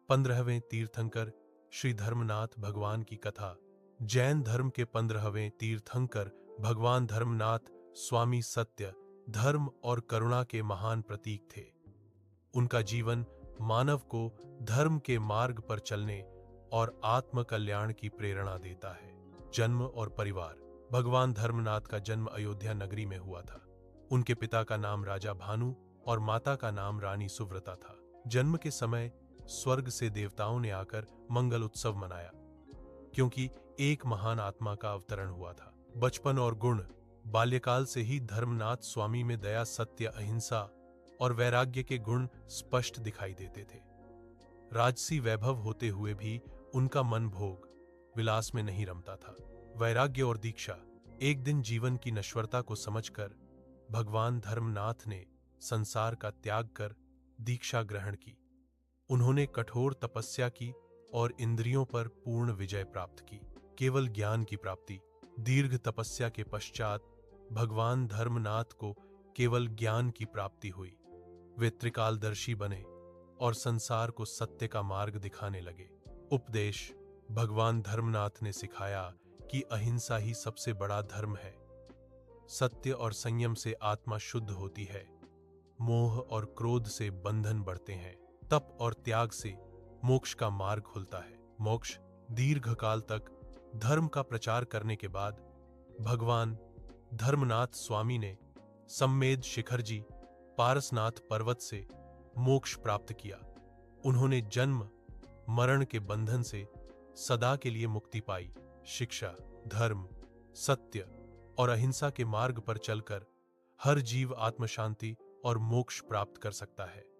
15वें तीर्थंकर श्री धर्मनाथ भगवान की कथा। जैन धर्म के 15वें तीर्थंकर भगवान धर्मनाथ स्वामी सत्य, धर्म और करुणा के महान प्रतीक थे। उनका जीवन मानव को धर्म के मार्ग पर चलने और आत्म कल्याण की प्रेरणा देता है। जन्म और परिवार। भगवान धर्मनाथ का जन्म अयोध्या नगरी में हुआ था। उनके पिता का नाम राजा भानु और माता का नाम रानी सुव्रता था। जन्म के समय स्वर्ग से देवताओं ने आकर मंगल उत्सव मनाया, क्योंकि एक महान आत्मा का अवतरण हुआ था। बचपन और गुण। बाल्यकाल से ही धर्मनाथ स्वामी में दया, सत्य, अहिंसा और वैराग्य के गुण स्पष्ट दिखाई देते थे। राजसी वैभव होते हुए भी उनका मन भोग विलास में नहीं रमता था। वैराग्य और दीक्षा। एक दिन जीवन की नश्वरता को समझकर भगवान धर्मनाथ ने संसार का त्याग कर दीक्षा ग्रहण की। उन्होंने कठोर तपस्या की और इंद्रियों पर पूर्ण विजय प्राप्त की। केवल ज्ञान की प्राप्ति। दीर्घ तपस्या के पश्चात भगवान धर्मनाथ को केवल ज्ञान की प्राप्ति हुई। वे त्रिकालदर्शी बने और संसार को सत्य का मार्ग दिखाने लगे। उपदेश। भगवान धर्मनाथ ने सिखाया कि अहिंसा ही सबसे बड़ा धर्म है। सत्य और संयम से आत्मा शुद्ध होती है। मोह और क्रोध से बंधन बढ़ते हैं। तप और त्याग से मोक्ष का मार्ग खुलता है। मोक्ष। दीर्घकाल तक धर्म का प्रचार करने के बाद भगवान धर्मनाथ स्वामी ने सम्मेद शिखरजी पारसनाथ पर्वत से मोक्ष प्राप्त किया। उन्होंने जन्म मरण के बंधन से सदा के लिए मुक्ति पाई। शिक्षा। धर्म, सत्य और अहिंसा के मार्ग पर चलकर हर जीव आत्मशांति और मोक्ष प्राप्त कर सकता है।